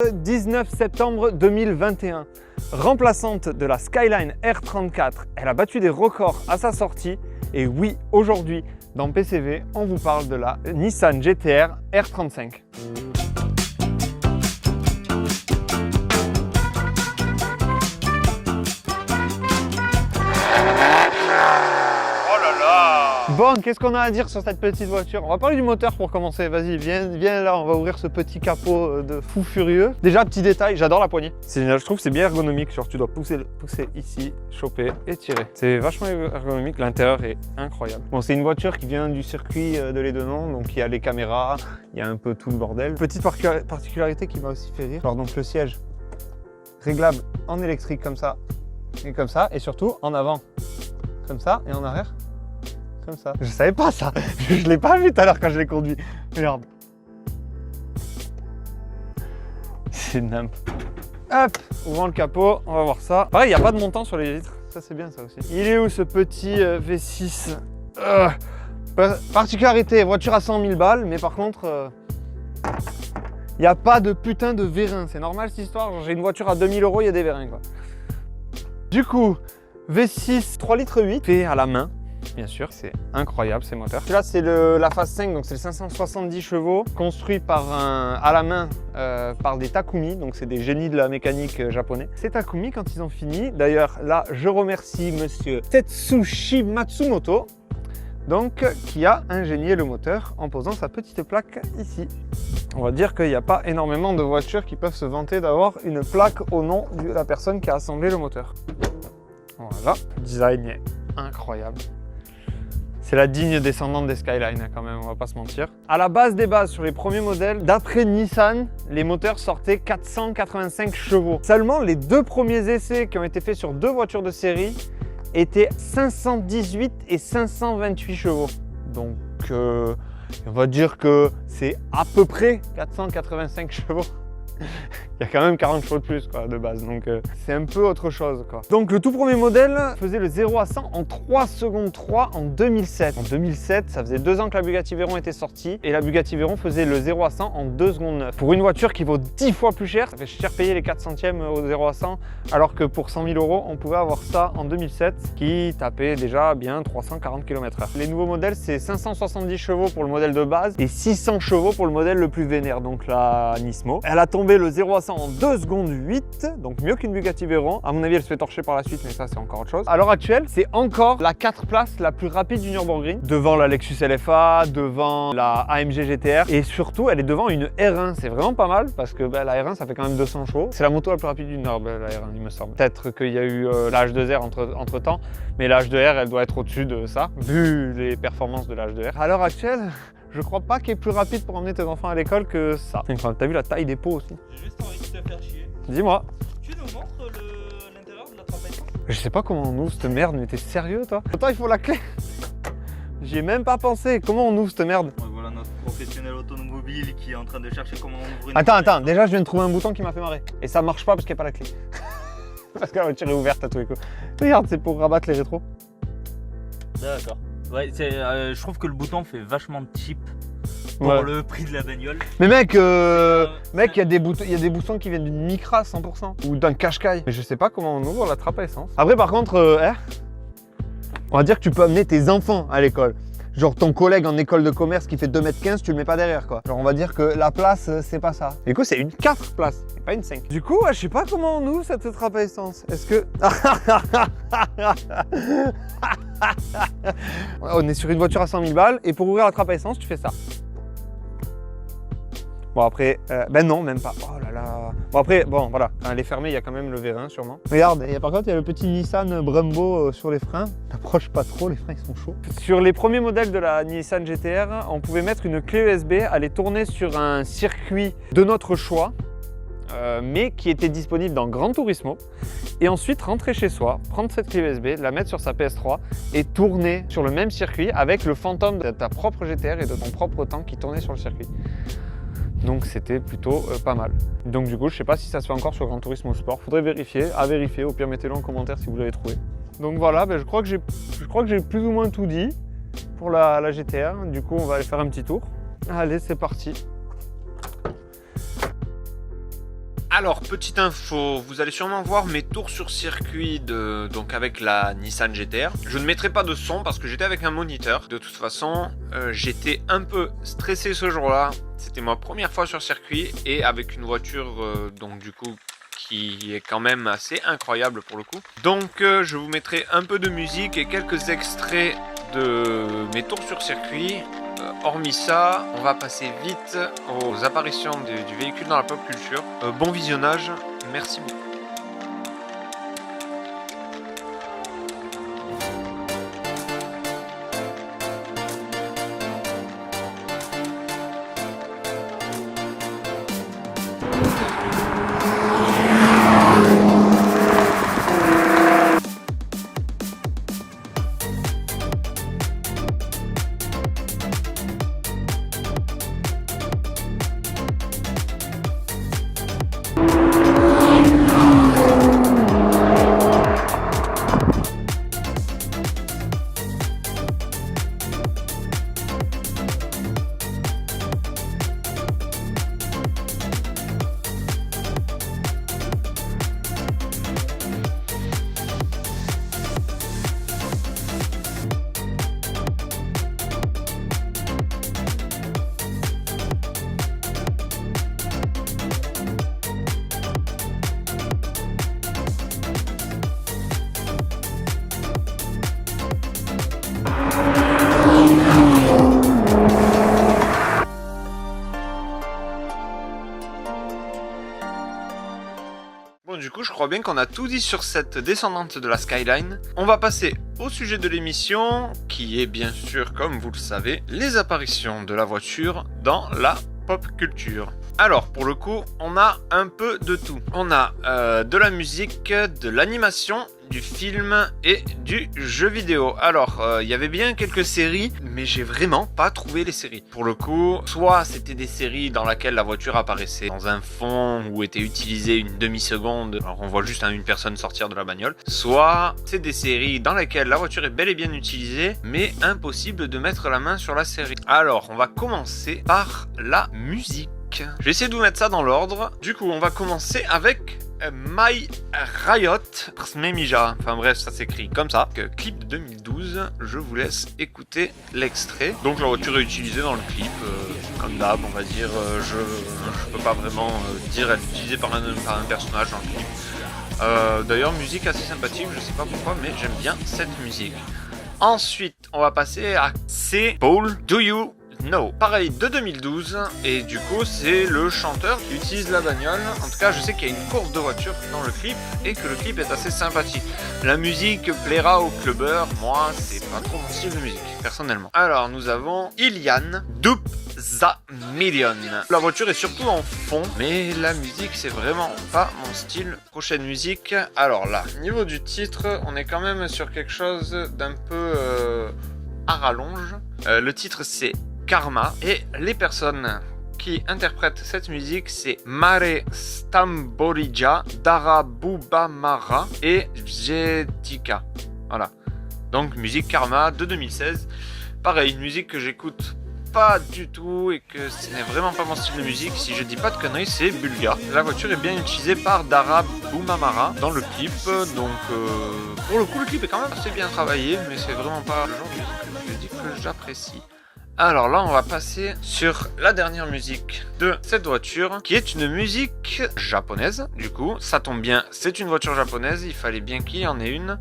19 septembre 2021. Remplaçante de la Skyline R34, elle a battu des records à sa sortie. Et oui, aujourd'hui, dans PCV, on vous parle de la Nissan GT-R R35. Bon, qu'est-ce qu'on a à dire sur cette petite voiture? On va parler du moteur pour commencer. Vas-y, viens là, on va ouvrir ce petit capot de fou furieux. Déjà, petit détail, j'adore la poignée. C'est génial, je trouve que c'est bien ergonomique. Genre, tu dois pousser ici, choper et tirer. C'est vachement ergonomique, l'intérieur est incroyable. Bon, c'est une voiture qui vient du circuit de Lédenon, donc il y a les caméras, il y a un peu tout le bordel. Petite particularité qui m'a aussi fait rire. Alors, donc le siège réglable en électrique comme ça, et surtout en avant, comme ça, et en arrière. Comme ça. Je savais pas ça, je l'ai pas vu tout à l'heure quand je l'ai conduit. Regarde. C'est nimp. Hop, ouvrons le capot, on va voir ça. Pareil, il n'y a pas de montant sur les vitres, ça c'est bien ça aussi. Il est où ce petit V6 Particularité, voiture à 100 000 balles, mais par contre, il n'y a pas de putain de vérin. C'est normal cette histoire, j'ai une voiture à 2000 €, il y a des vérins quoi. Du coup, V6 3,8 litres fait à la main. Bien sûr, c'est incroyable ces moteurs. Là c'est la phase 5, donc c'est le 570 chevaux, construit à la main par des Takumi, donc c'est des génies de la mécanique japonais. Ces Takumi, quand ils ont fini, d'ailleurs là je remercie monsieur Tetsushi Matsumoto, donc qui a ingénié le moteur en posant sa petite plaque ici. On va dire qu'il n'y a pas énormément de voitures qui peuvent se vanter d'avoir une plaque au nom de la personne qui a assemblé le moteur. Voilà, le design est incroyable. C'est la digne descendante des Skyline quand même, on va pas se mentir. À la base des bases, sur les premiers modèles, d'après Nissan, les moteurs sortaient 485 chevaux. Seulement, les deux premiers essais qui ont été faits sur deux voitures de série étaient 518 et 528 chevaux. Donc, on va dire que c'est à peu près 485 chevaux. Il y a quand même 40 chevaux de plus quoi, de base, donc c'est un peu autre chose quoi. Donc le tout premier modèle faisait le 0 à 100 en 3 secondes 3 en 2007. En 2007, ça faisait 2 ans que la Bugatti Veyron était sortie et la Bugatti Veyron faisait le 0 à 100 en 2 secondes 9. Pour une voiture qui vaut 10 fois plus cher, ça fait cher payer les 4 centièmes au 0 à 100 alors que pour 100 000 €, on pouvait avoir ça en 2007 qui tapait déjà bien 340 km/h. Les nouveaux modèles, c'est 570 chevaux pour le modèle de base et 600 chevaux pour le modèle le plus vénère, donc la Nismo. Elle a tombé le 0 à 100 en 2 secondes 8, donc mieux qu'une Bugatti Veyron. À mon avis, elle se fait torcher par la suite, mais ça, c'est encore autre chose. À l'heure actuelle, c'est encore la 4 places la plus rapide du Nürburgring, devant la Lexus LFA, devant la AMG GT-R, et surtout, elle est devant une R1. C'est vraiment pas mal, parce que la R1, ça fait quand même 200 chevaux. C'est la moto la plus rapide du Nord, la R1, il me semble. Peut-être qu'il y a eu la H2R entre temps, mais la H2R, elle doit être au-dessus de ça, vu les performances de la H2R. À l'heure actuelle, je crois pas qu'il est plus rapide pour emmener tes enfants à l'école que ça. T'as vu la taille des pots aussi? J'ai juste envie de te faire chier. Dis-moi. Tu nous montres l'intérieur de la trapèze? Je sais pas comment on ouvre cette merde, mais t'es sérieux toi? Attends, il faut la clé. J'y ai même pas pensé. Comment on ouvre cette merde? Ouais, voilà notre professionnel automobile qui est en train de chercher comment on ouvre une Attends, déjà je viens de trouver un bouton qui m'a fait marrer. Et ça marche pas parce qu'il n'y a pas la clé. Parce que la voiture est ouverte à tous les coups. Regarde, c'est pour rabattre les rétros. D'accord. Ouais, je trouve que le bouton fait vachement cheap pour le prix de la bagnole. Mais mec, il y a des boutons qui viennent d'une Micra 100% ou d'un Qashqai. Mais je sais pas comment on ouvre la trappe à essence. Après par contre, on va dire que tu peux amener tes enfants à l'école. Genre ton collègue en école de commerce qui fait 2,15 m, tu le mets pas derrière quoi. Genre on va dire que la place, c'est pas ça. Du coup c'est une 4 places, et pas une 5. Du coup, je sais pas comment on ouvre cette trappe à essence. Est-ce que... On est sur une voiture à 100 000 balles et pour ouvrir la trappe à essence, tu fais ça. Bon après, ben non, même pas. Oh là là. Bon après, bon voilà, quand elle est fermée, il y a quand même le vérin sûrement. Regarde, par contre, il y a le petit Nissan Brembo sur les freins. T'approches pas trop, les freins ils sont chauds. Sur les premiers modèles de la Nissan GT-R, on pouvait mettre une clé USB, aller tourner sur un circuit de notre choix, mais qui était disponible dans Gran Turismo. Et ensuite rentrer chez soi, prendre cette clé USB, la mettre sur sa PS3 et tourner sur le même circuit avec le fantôme de ta propre GT-R et de ton propre temps qui tournait sur le circuit. Donc c'était plutôt pas mal. Donc du coup, je sais pas si ça se fait encore sur Gran Turismo Sport. Faudrait vérifier, à vérifier. Au pire, mettez-le en commentaire si vous l'avez trouvé. Donc voilà, je crois que j'ai plus ou moins tout dit pour la GT-R. Du coup, on va aller faire un petit tour. Allez, c'est parti. Alors, petite info, vous allez sûrement voir mes tours sur circuit donc avec la Nissan GT-R. Je ne mettrai pas de son parce que j'étais avec un moniteur. De toute façon, j'étais un peu stressé ce jour-là. C'était ma première fois sur circuit et avec une voiture donc du coup qui est quand même assez incroyable pour le coup. Donc je vous mettrai un peu de musique et quelques extraits de mes tours sur circuit. Hormis ça, on va passer vite aux apparitions du véhicule dans la pop culture. Bon visionnage, merci beaucoup. Du coup, je crois bien qu'on a tout dit sur cette descendante de la Skyline. On va passer au sujet de l'émission, qui est bien sûr, comme vous le savez, les apparitions de la voiture dans la pop culture. Alors, pour le coup, on a un peu de tout. On a de la musique, de l'animation, du film et du jeu vidéo. Alors, il y avait bien quelques séries, mais j'ai vraiment pas trouvé les séries. Pour le coup, soit c'était des séries dans lesquelles la voiture apparaissait dans un fond où était utilisée une demi-seconde, alors on voit juste une personne sortir de la bagnole, soit c'est des séries dans lesquelles la voiture est bel et bien utilisée, mais impossible de mettre la main sur la série. Alors, on va commencer par la musique. Je vais essayer de vous mettre ça dans l'ordre. Du coup, on va commencer avec My Riot Smemija. Enfin bref, ça s'écrit comme ça. Clip de 2012. Je vous laisse écouter l'extrait. Donc la voiture est utilisée dans le clip, comme d'hab, on va dire. Je peux pas vraiment dire elle est utilisée par un personnage dans le clip. D'ailleurs, musique assez sympathique. Je sais pas pourquoi, mais j'aime bien cette musique. Ensuite, on va passer à C. Paul. Do You No, pareil de 2012, et du coup c'est le chanteur qui utilise la bagnole. En tout cas, je sais qu'il y a une course de voiture dans le clip et que le clip est assez sympathique. La musique plaira aux clubbers, moi c'est pas trop mon style de musique personnellement. Alors nous avons Ilian Dup The Million. La voiture est surtout en fond, mais la musique c'est vraiment pas mon style. Prochaine musique. Alors là, niveau du titre, on est quand même sur quelque chose d'un peu à rallonge. Le titre c'est Karma, et les personnes qui interprètent cette musique c'est Mare Stamborija, Dara Bubamara et Jedika. Voilà. Donc musique Karma de 2016. Pareil, une musique que j'écoute pas du tout et que ce n'est vraiment pas mon style de musique. Si je dis pas de conneries, c'est bulgare. La voiture est bien utilisée par Dara Bubamara dans le clip. Donc pour le coup, le clip est quand même assez bien travaillé, mais c'est vraiment pas le genre de musique que je dis que j'apprécie. Alors là, on va passer sur la dernière musique de cette voiture, qui est une musique japonaise. Du coup, ça tombe bien, c'est une voiture japonaise, il fallait bien qu'il y en ait une.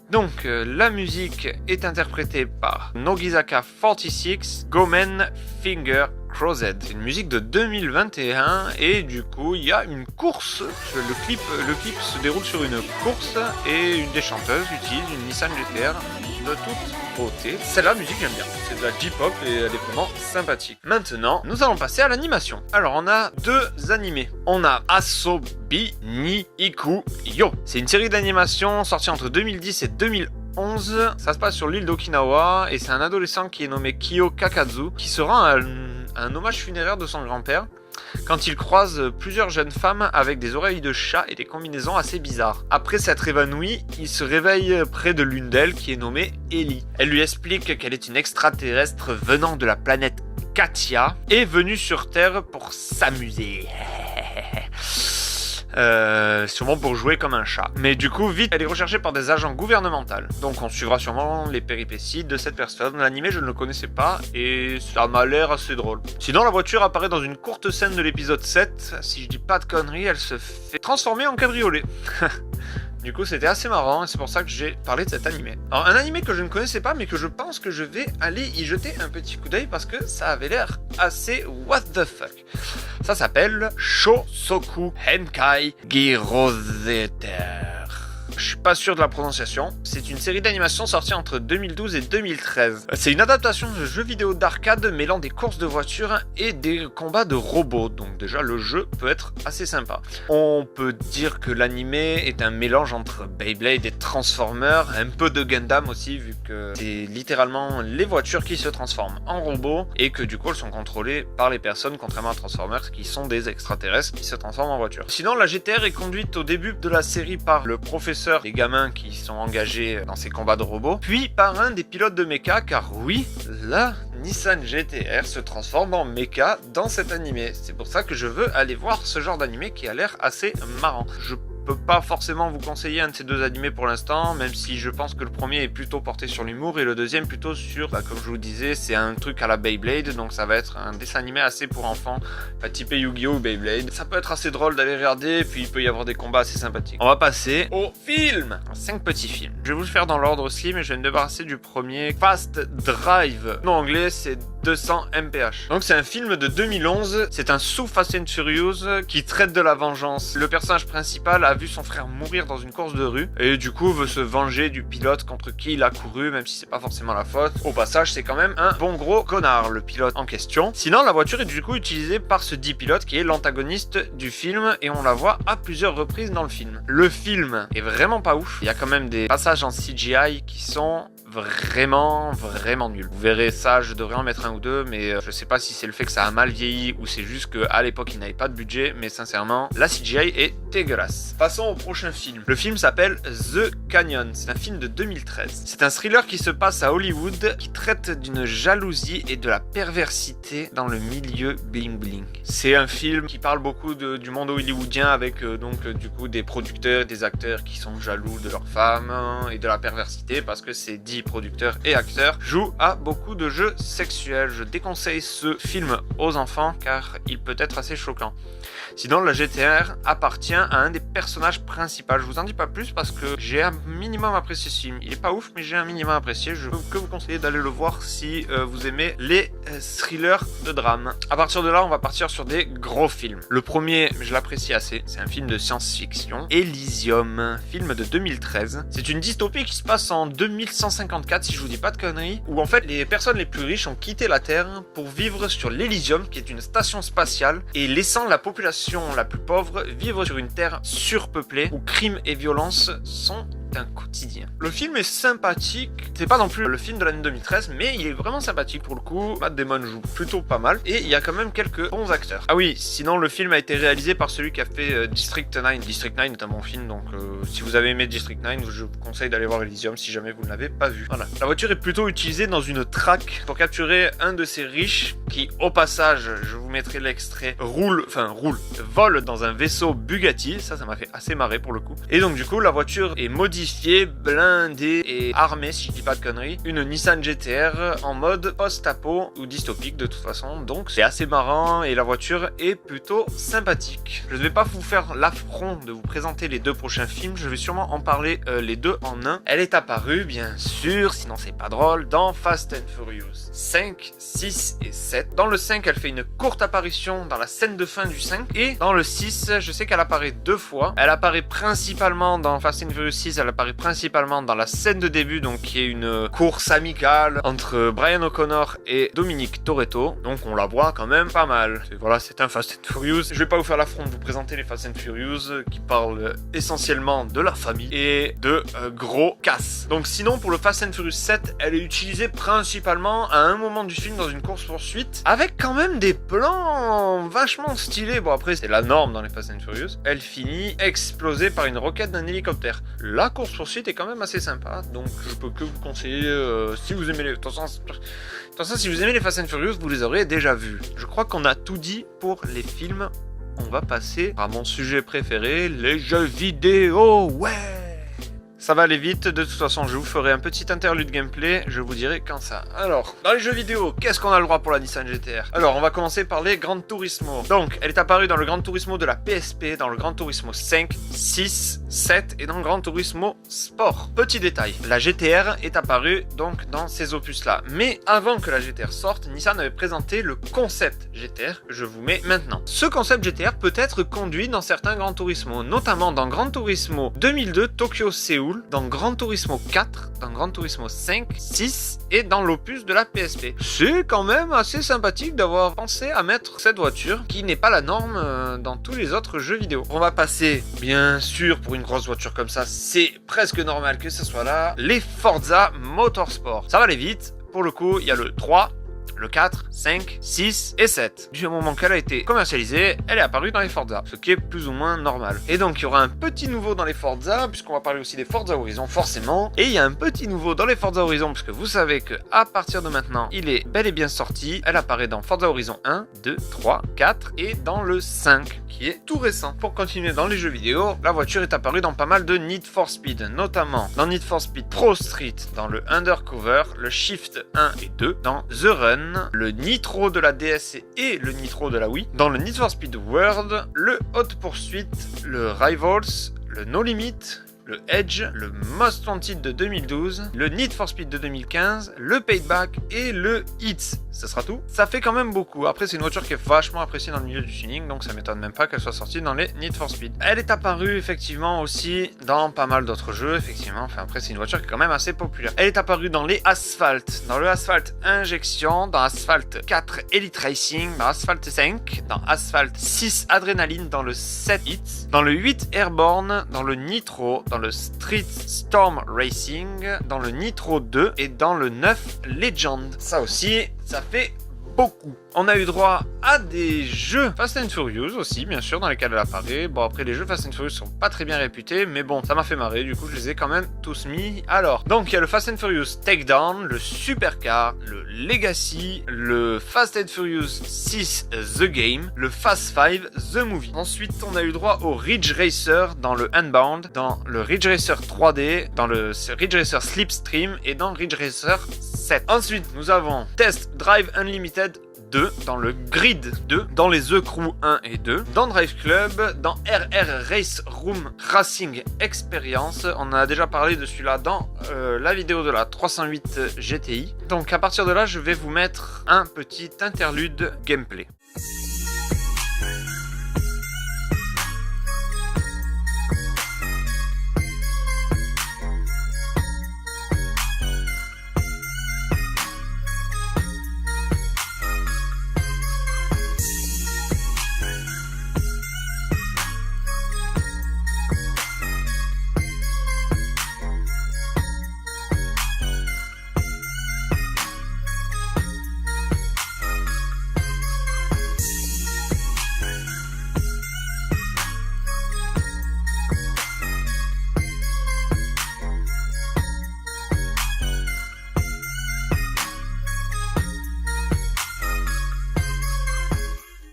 Donc, la musique est interprétée par Nogizaka 46, Gomen Finger Crossed. C'est une musique de 2021 et du coup, il y a une course. Le clip se déroule sur une course et une des chanteuses utilise une Nissan GT-R de toute beauté. Celle-là, musique, j'aime bien. C'est de la J-pop et elle est vraiment sympathique. Maintenant, nous allons passer à l'animation. Alors, on a deux animés. On a Asobi ni Iku Yo. C'est une série d'animation sortie entre 2010 et 2011. Ça se passe sur l'île d'Okinawa et c'est un adolescent qui est nommé Kyo Kakazu qui se rend à un hommage funéraire de son grand-père quand il croise plusieurs jeunes femmes avec des oreilles de chat et des combinaisons assez bizarres. Après s'être évanoui, il se réveille près de l'une d'elles qui est nommée Ellie. Elle lui explique qu'elle est une extraterrestre venant de la planète Katia et venue sur Terre pour s'amuser. sûrement pour jouer comme un chat. Mais du coup, vite, elle est recherchée par des agents gouvernementaux. Donc on suivra sûrement les péripéties de cette personne. L'anime, je ne le connaissais pas et ça m'a l'air assez drôle. Sinon, la voiture apparaît dans une courte scène de l'épisode 7. Si je dis pas de conneries, elle se fait transformer en cabriolet. Du coup, c'était assez marrant et c'est pour ça que j'ai parlé de cet animé. Alors, un animé que je ne connaissais pas, mais que je pense que je vais aller y jeter un petit coup d'œil parce que ça avait l'air assez what the fuck. Ça s'appelle Shosoku Henkai Girozeter. Je suis pas sûr de la prononciation. C'est une série d'animation sortie entre 2012 et 2013. C'est une adaptation de jeu vidéo d'arcade mêlant des courses de voitures et des combats de robots. Donc déjà, le jeu peut être assez sympa. On peut dire que l'animé est un mélange entre Beyblade et Transformers, un peu de Gundam aussi, vu que c'est littéralement les voitures qui se transforment en robots et que du coup, elles sont contrôlées par les personnes, contrairement à Transformers, qui sont des extraterrestres qui se transforment en voitures. Sinon, la GTR est conduite au début de la série par le professeur, les gamins qui sont engagés dans ces combats de robots, puis par un des pilotes de mecha, car oui, la Nissan GTR se transforme en mecha dans cet animé. C'est pour ça que je veux aller voir ce genre d'animé qui a l'air assez marrant. Je peux pas forcément vous conseiller un de ces deux animés pour l'instant, même si je pense que le premier est plutôt porté sur l'humour et le deuxième plutôt sur, comme je vous disais, c'est un truc à la Beyblade, donc ça va être un dessin animé assez pour enfants, typé Yu-Gi-Oh! Ou Beyblade. Ça peut être assez drôle d'aller regarder, puis il peut y avoir des combats assez sympathiques. On va passer au film. 5 petits films. Je vais vous le faire dans l'ordre aussi, mais je vais me débarrasser du premier, Fast Drive. En anglais, c'est 200 mph. Donc c'est un film de 2011, c'est un sous Fast and Furious qui traite de la vengeance. Le personnage principal a vu son frère mourir dans une course de rue et du coup veut se venger du pilote contre qui il a couru, même si c'est pas forcément la faute. Au passage, c'est quand même un bon gros connard, le pilote en question. Sinon, la voiture est du coup utilisée par ce dit pilote qui est l'antagoniste du film et on la voit à plusieurs reprises dans le film. Le film est vraiment pas ouf. Il y a quand même des passages en CGI qui sont vraiment nuls. Vous verrez ça, je devrais en mettre un ou deux, mais je sais pas si c'est le fait que ça a mal vieilli ou c'est juste qu'à l'époque il n'avait pas de budget, mais sincèrement, la CGI est dégueulasse. Passons au prochain film. Le film s'appelle The Canyon, c'est un film de 2013. C'est un thriller qui se passe à Hollywood, qui traite d'une jalousie et de la perversité dans le milieu bling bling. C'est un film qui parle beaucoup du monde hollywoodien avec du coup des producteurs et des acteurs qui sont jaloux de leurs femmes et de la perversité parce que c'est dit producteurs et acteurs jouent à beaucoup de jeux sexuels. Je déconseille ce film aux enfants car il peut être assez choquant. Sinon, la GTR appartient à un des personnages principaux. Je vous en dis pas plus parce que j'ai un minimum apprécié ce film. Il est pas ouf, mais j'ai un minimum apprécié. Je peux que vous conseiller d'aller le voir si vous aimez les thrillers de drame. À partir de là, on va partir sur des gros films. Le premier, je l'apprécie assez, c'est un film de science-fiction, Elysium, film de 2013. C'est une dystopie qui se passe en 2154, si je vous dis pas de conneries, où en fait les personnes les plus riches ont quitté la Terre pour vivre sur l'Elysium, qui est une station spatiale, et laissant la population la plus pauvre vivre sur une Terre surpeuplée, où crime et violence sont un quotidien. Le film est sympathique, c'est pas non plus le film de l'année 2013, mais il est vraiment sympathique pour le coup. Matt Damon joue plutôt pas mal et il y a quand même quelques bons acteurs. Ah oui, sinon le film a été réalisé par celui qui a fait District 9. District 9 est un bon film, donc si vous avez aimé District 9, je vous conseille d'aller voir Elysium si jamais vous ne l'avez pas vu. Voilà. La voiture est plutôt utilisée dans une traque pour capturer un de ces riches qui, au passage, je vous mettrai l'extrait, vole dans un vaisseau Bugatti. Ça m'a fait assez marrer pour le coup. Et donc du coup, la voiture est modifiée, blindée et armée, si je dis pas de conneries. Une Nissan GTR en mode post-apo ou dystopique de toute façon. Donc c'est assez marrant et la voiture est plutôt sympathique. Je ne vais pas vous faire l'affront de vous présenter les deux prochains films. Je vais sûrement en parler les deux en un. Elle est apparue, bien sûr, sinon c'est pas drôle, dans Fast and Furious 5, 6 et 7. Dans le 5, elle fait une courte apparition dans la scène de fin du 5. Et dans le 6, je sais qu'elle apparaît 2 fois. Elle apparaît principalement dans Fast and Furious 6, elle apparaît principalement dans la scène de début, donc qui est une course amicale entre Brian O'Connor et Dominic Toretto. Donc on la voit quand même pas mal. Voilà, c'est un Fast and Furious. Je vais pas vous faire l'affront de vous présenter les Fast and Furious qui parlent essentiellement de la famille et de gros casse. Donc sinon pour le Fast and Furious 7, elle est utilisée principalement à un moment du film dans une course-poursuite avec quand même des plans vachement stylés. Bon après c'est la norme dans les Fast and Furious. Elle finit explosée par une roquette d'un hélicoptère. La course-poursuite est quand même assez sympa, donc je peux que vous conseiller si vous aimez les... De toute façon, si vous aimez les Fast and Furious, vous les aurez déjà vus. Je crois qu'on a tout dit pour les films on va passer à mon sujet préféré, les jeux vidéo. Ouais! Ça va aller vite, de toute façon je vous ferai un petit interlude gameplay, je vous dirai quand ça. Alors, dans les jeux vidéo, qu'est-ce qu'on a le droit pour la Nissan GT-R? Alors, on va commencer par les Gran Turismo. Donc, elle est apparue dans le Gran Turismo de la PSP, dans le Gran Turismo 5, 6, 7 et dans le Gran Turismo Sport. Petit détail, la GT-R est apparue donc dans ces opus-là. Mais avant que la GT-R sorte, Nissan avait présenté le concept GT-R que je vous mets maintenant. Ce concept GT-R peut être conduit dans certains Gran Turismo, notamment dans Gran Turismo 2002 Tokyo-Séoul, dans Gran Turismo 4, dans Gran Turismo 5, 6 et dans l'opus de la PSP. C'est quand même assez sympathique d'avoir pensé à mettre cette voiture qui n'est pas la norme dans tous les autres jeux vidéo. On va passer, bien sûr, pour une grosse voiture comme ça, c'est presque normal que ce soit là, les Forza Motorsport. Ça va aller vite, pour le coup, il y a le 3, le 4, 5, 6 et 7. Du moment qu'elle a été commercialisée, elle est apparue dans les Forza, ce qui est plus ou moins normal. Et donc il y aura un petit nouveau dans les Forza, puisqu'on va parler aussi des Forza Horizon forcément. Et il y a un petit nouveau dans les Forza Horizon, puisque vous savez que à partir de maintenant, il est bel et bien sorti. Elle apparaît dans Forza Horizon 1, 2, 3, 4 et dans le 5, qui est tout récent. Pour continuer dans les jeux vidéo, la voiture est apparue dans pas mal de Need for Speed, notamment dans Need for Speed Pro Street, dans le Undercover, le Shift 1 et 2, dans The Run, le Nitro de la DS et le Nitro de la Wii, dans le Need for Speed World, le Hot Pursuit, le Rivals, le No Limit, le Edge, le Most Wanted de 2012, le Need for Speed de 2015, le Payback et le Hits. Ça sera tout. Ça fait quand même beaucoup. Après, c'est une voiture qui est vachement appréciée dans le milieu du tuning, donc ça m'étonne même pas qu'elle soit sortie dans les Need for Speed. Elle est apparue effectivement aussi dans pas mal d'autres jeux, effectivement. Enfin, après, c'est une voiture qui est quand même assez populaire. Elle est apparue dans les Asphalt, dans le Asphalt Injection, dans Asphalt 4 Elite Racing, dans Asphalt 5, dans Asphalt 6 Adrenaline, dans le 7 Hits, dans le 8 Airborne, dans le Nitro, dans le Street Storm Racing, dans le Nitro 2 et dans le 9 Legend. Ça aussi, ça fait beaucoup. On a eu droit à des jeux Fast and Furious aussi, bien sûr, dans lesquels elle apparaît. Bon, après, les jeux Fast and Furious sont pas très bien réputés, mais bon, ça m'a fait marrer, du coup, je les ai quand même tous mis. Alors, donc, il y a le Fast and Furious Takedown, le Supercar, le Legacy, le Fast and Furious 6 The Game, le Fast 5 The Movie. Ensuite, on a eu droit au Ridge Racer dans le Unbound, dans le Ridge Racer 3D, dans le Ridge Racer Slipstream et dans Ridge Racer 7. Ensuite, nous avons Test Drive Unlimited 2, dans le Grid 2, dans les The Crew 1 et 2, dans Drive Club, dans RR Race Room Racing Experience. On en a déjà parlé de celui-là dans la vidéo de la 308 GTI. Donc à partir de là, je vais vous mettre un petit interlude gameplay.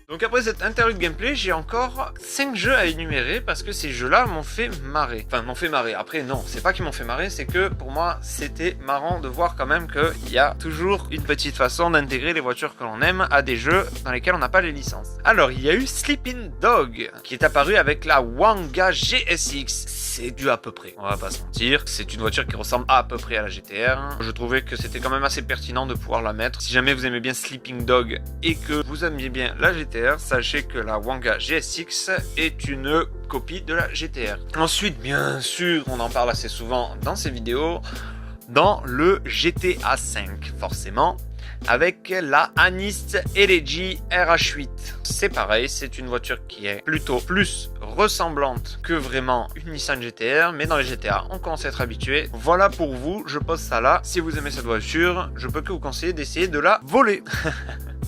Donc après cette interlude gameplay, j'ai encore 5 jeux à énumérer parce que ces jeux-là m'ont fait marrer. Enfin, m'ont fait marrer. Après, non, c'est pas qu'ils m'ont fait marrer, c'est que pour moi, c'était marrant de voir quand même qu'il y a toujours une petite façon d'intégrer les voitures que l'on aime à des jeux dans lesquels on n'a pas les licences. Alors, il y a eu Sleeping Dog qui est apparu avec la Wanga GSX. C'est du à peu près, on va pas se mentir. C'est une voiture qui ressemble à peu près à la GT-R. Je trouvais que c'était quand même assez pertinent de pouvoir la mettre. Si jamais vous aimez bien Sleeping Dog et que vous aimiez bien la GT-R, sachez que la Wanga GSX est une copie de la GT-R. Ensuite, bien sûr, on en parle assez souvent dans ces vidéos, dans le GTA V, forcément, avec la Anis Elegy RH8. C'est pareil, c'est une voiture qui est plutôt plus ressemblante que vraiment une Nissan GT-R, mais dans les GTA, on commence à être habitué. Voilà pour vous, je pose ça là. Si vous aimez cette voiture, je peux que vous conseiller d'essayer de la voler.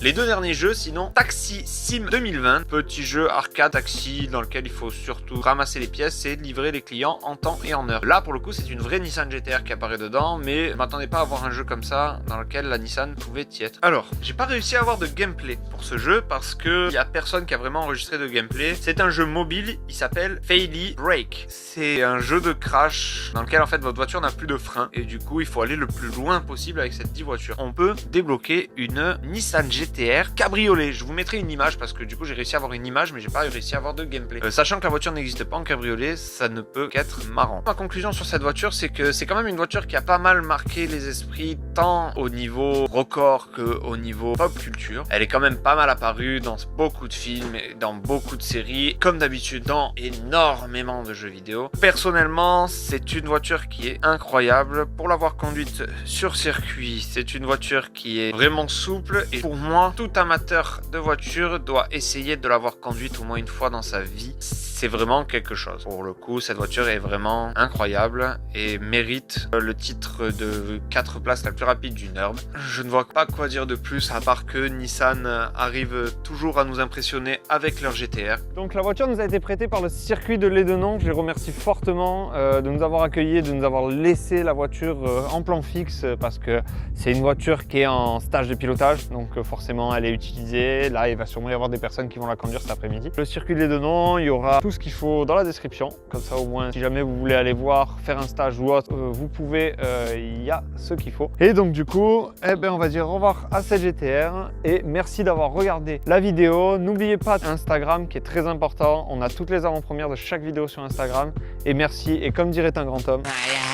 Les deux derniers jeux, sinon, Taxi Sim 2020, petit jeu arcade taxi dans lequel il faut surtout ramasser les pièces et livrer les clients en temps et en heure. Là, pour le coup, c'est une vraie Nissan GT-R qui apparaît dedans, mais je m'attendais pas à avoir un jeu comme ça dans lequel la Nissan pouvait y être. Alors, j'ai pas réussi à avoir de gameplay pour ce jeu parce que y a personne qui a vraiment enregistré de gameplay. C'est un jeu mobile, il s'appelle Faily Break. C'est un jeu de crash dans lequel en fait votre voiture n'a plus de frein et du coup il faut aller le plus loin possible avec cette 10 voitures. On peut débloquer une Nissan GT-R cabriolet. Je vous mettrai une image parce que du coup j'ai réussi à avoir une image mais j'ai pas réussi à avoir de gameplay. Sachant que la voiture n'existe pas en cabriolet, ça ne peut qu'être marrant. Ma conclusion sur cette voiture, c'est que c'est quand même une voiture qui a pas mal marqué les esprits tant au niveau record que au niveau pop culture. Elle est quand même pas mal apparue dans beaucoup de films et dans beaucoup de séries, comme d'habitude dans énormément de jeux vidéo. Personnellement, c'est une voiture qui est incroyable. Pour l'avoir conduite sur circuit, c'est une voiture qui est vraiment souple et pour moi, tout amateur de voiture doit essayer de l'avoir conduite au moins une fois dans sa vie. C'est vraiment quelque chose. Pour le coup, cette voiture est vraiment incroyable et mérite le titre de 4 places la plus rapide du Nerd. Je ne vois pas quoi dire de plus à part que Nissan arrive toujours à nous impressionner avec leur GT-R. Donc la voiture nous a été prêtée par le circuit de Lédenon. Je les remercie fortement de nous avoir accueillis, de nous avoir laissé la voiture en plan fixe parce que c'est une voiture qui est en stage de pilotage. Donc forcément, elle est utilisée. Là, il va sûrement y avoir des personnes qui vont la conduire cet après-midi. Le circuit de Lédenon, il y aura tout ce qu'il faut dans la description. Comme ça, au moins, si jamais vous voulez aller voir, faire un stage ou autre, vous pouvez, il y a ce qu'il faut. Et donc du coup, eh ben, on va dire au revoir à cette GT-R et merci d'avoir regardé la vidéo. N'oubliez pas Instagram qui est très important. On a toutes les avant-premières de chaque vidéo sur Instagram. Et merci, et comme dirait un grand homme,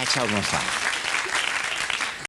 Ciao, bonsoir.